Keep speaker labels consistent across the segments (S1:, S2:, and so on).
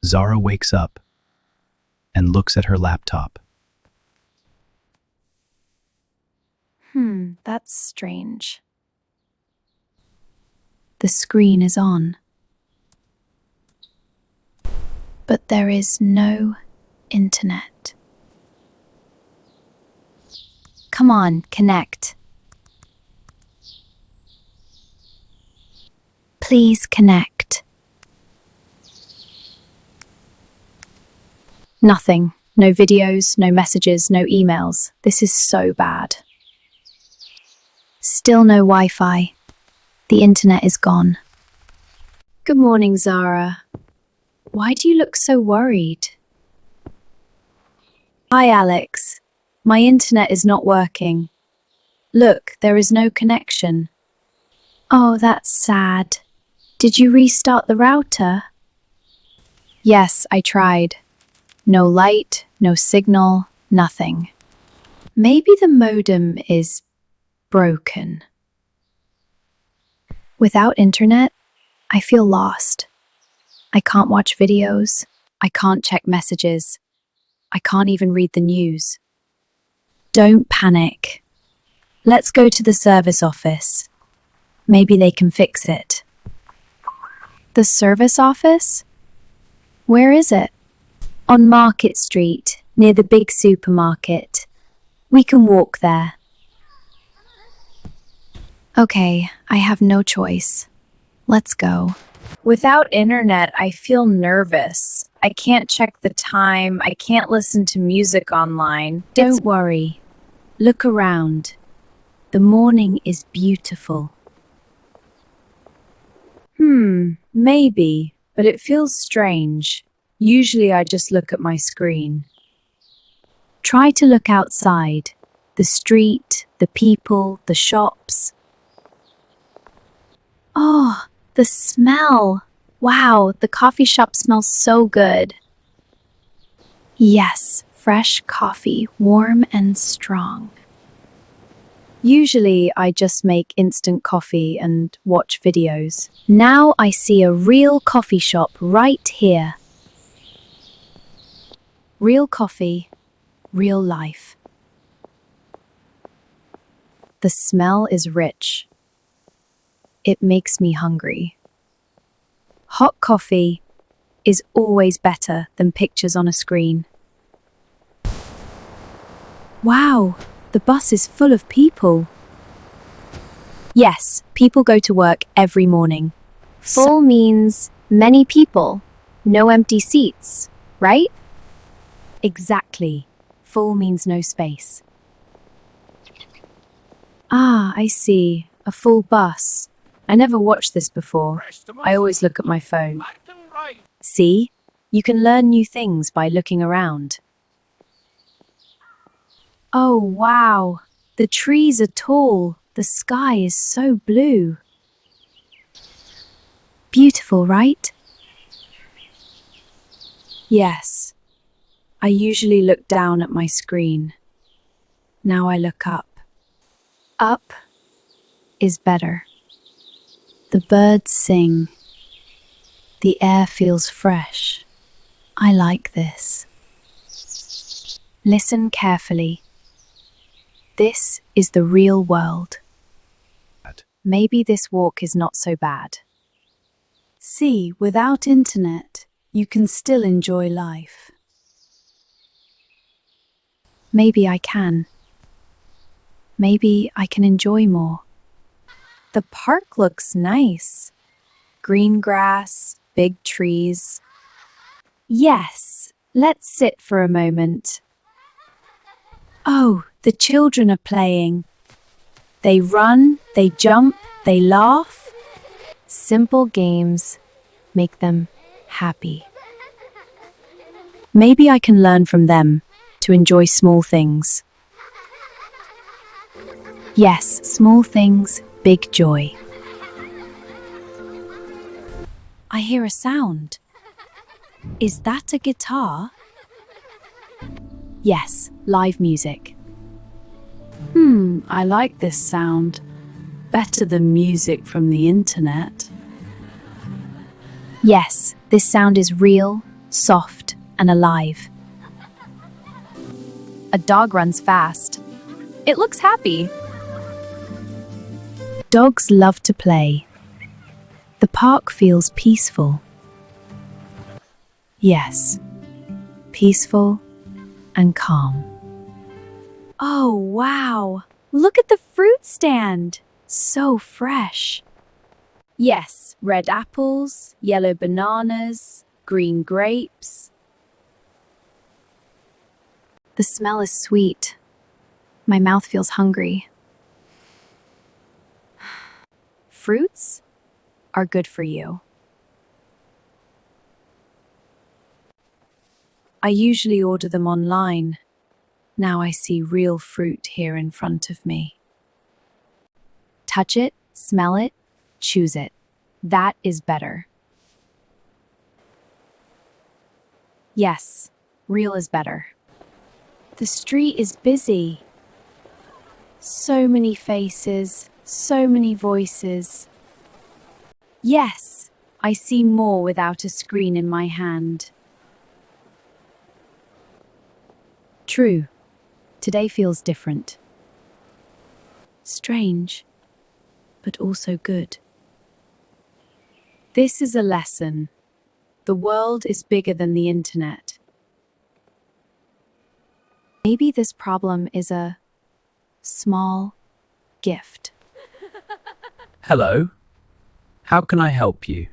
S1: Zara wakes up and looks at her laptop.
S2: That's strange. The screen is on, but there is no internet. Come on, connect. Please connect. Nothing. No videos, no messages, no emails. This is so bad. Still no Wi-Fi. The internet is gone. Good morning, Zara. Why do you look so worried? Hi, Alex. My internet is not working. Look, there is no connection. Oh, that's sad. Did you restart the router? Yes, I tried. No light, no signal, nothing. Maybe the modem is broken. Without internet, I feel lost. I can't watch videos. I can't check messages. I can't even read the news. Don't panic. Let's go to the service office. Maybe they can fix it. The service office? Where is it? On Market Street, near the big supermarket. We can walk there. Okay, I have no choice. Let's go. Without internet, I feel nervous. I can't check the time. I can't listen to music online. Don't worry. Look around. The morning is beautiful. Maybe, but it feels strange. Usually I just look at my screen. Try to look outside. The street, the people, the shops. Oh, the smell. Wow, the coffee shop smells so good. Yes, fresh coffee, warm and strong. Usually I just make instant coffee and watch videos. Now I see a real coffee shop right here. Real coffee, real life. The smell is rich. It makes me hungry. Hot coffee is always better than pictures on a screen. Wow, the bus is full of people. Yes, people go to work every morning. Full means many people, no empty seats, right? Exactly. Full means no space. Ah, I see. A full bus. I never watched this before. I always look at my phone. See? You can learn new things by looking around. Oh, wow. The trees are tall. The sky is so blue. Beautiful, right? Yes. I usually look down at my screen. Now I look up. Up is better. The birds sing. The air feels fresh. I like this. Listen carefully. This is the real world. Maybe this walk is not so bad. See, without internet, you can still enjoy life. Maybe I can. Maybe I can enjoy more. The park looks nice. Green grass, big trees. Yes, let's sit for a moment. Oh, the children are playing. They run, they jump, they laugh. Simple games make them happy. Maybe I can learn from them to enjoy small things. Yes, small things, big joy. I hear a sound. Is that a guitar? Yes, live music. I like this sound. Better than music from the internet. Yes, this sound is real, soft, and alive. A dog runs fast. It looks happy. Dogs love to play. The park feels peaceful. Yes, peaceful and calm. Oh, wow! Look at the fruit stand! So fresh. Yes, red apples, yellow bananas, green grapes. The smell is sweet. My mouth feels hungry. Fruits are good for you. I usually order them online. Now I see real fruit here in front of me. Touch it, smell it, choose it. That is better. Yes, real is better. The street is busy. So many faces, so many voices. Yes, I see more without a screen in my hand. True, today feels different. Strange, but also good. This is a lesson. The world is bigger than the internet. Maybe this problem is a small gift.
S1: Hello. How can I help you?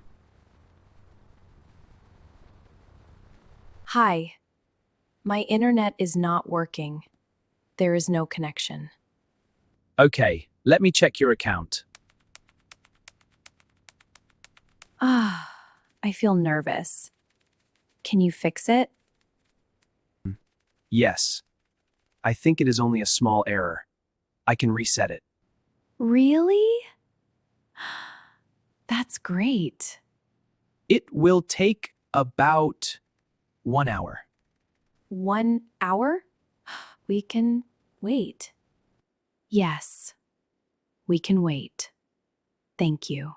S2: Hi, my internet is not working. There is no connection.
S1: Okay, let me check your account.
S2: I feel nervous. Can you fix it?
S1: Yes. I think it is only a small error. I can reset it.
S2: Really? That's great.
S1: It will take about 1 hour.
S2: 1 hour? We can wait. Yes, we can wait. Thank you.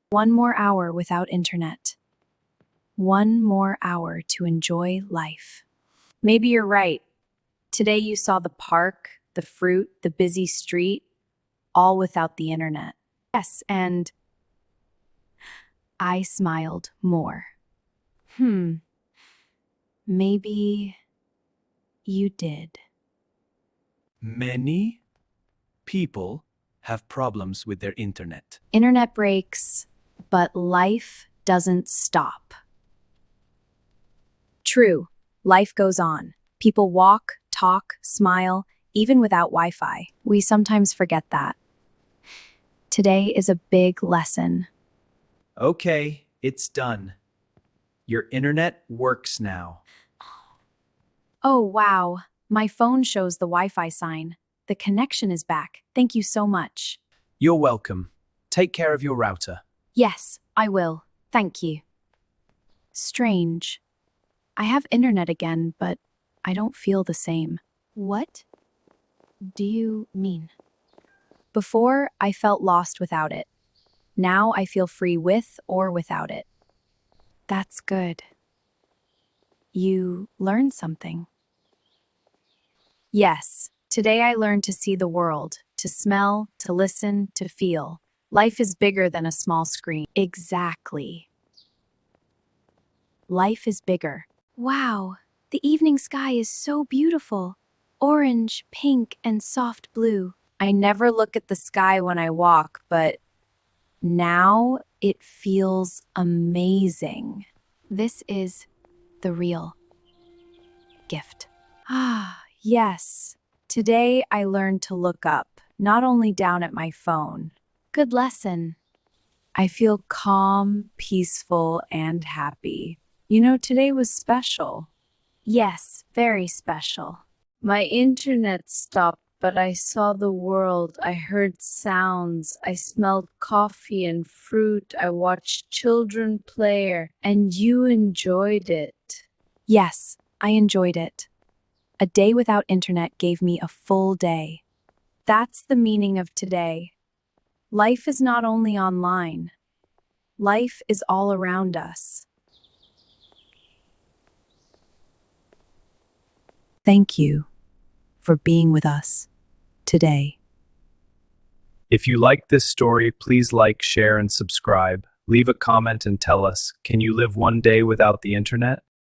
S2: 1 more hour without internet. 1 more hour to enjoy life. Maybe you're right. Today you saw the park, the fruit, the busy street, all without the internet. Yes, and I smiled more. Maybe you did.
S1: Many people have problems with their internet.
S2: Internet breaks, but life doesn't stop. True, life goes on. People walk, talk, smile, even without Wi-Fi. We sometimes forget that. Today is a big lesson.
S1: Okay, it's done. Your internet works now.
S2: Oh, wow. My phone shows the Wi-Fi sign. The connection is back. Thank you so much.
S1: You're welcome. Take care of your router.
S2: Yes, I will. Thank you. Strange. I have internet again, but I don't feel the same. What do you mean? Before, I felt lost without it. Now I feel free with or without it. That's good. You learned something. Yes, today I learned to see the world, to smell, to listen, to feel. Life is bigger than a small screen. Exactly. Life is bigger. Wow, the evening sky is so beautiful. Orange, pink, and soft blue. I never look at the sky when I walk, but now it feels amazing. This is the real gift. Yes. Today I learned to look up, not only down at my phone. Good lesson. I feel calm, peaceful, and happy. You know, today was special. Yes, very special. My internet stopped, but I saw the world. I heard sounds. I smelled coffee and fruit. I watched children play, and you enjoyed it. Yes, I enjoyed it. A day without internet gave me a full day. That's the meaning of today. Life is not only online. Life is all around us. Thank you for being with us today.
S1: If you like this story, please like, share, and subscribe. Leave a comment and tell us, can you live one day without the internet?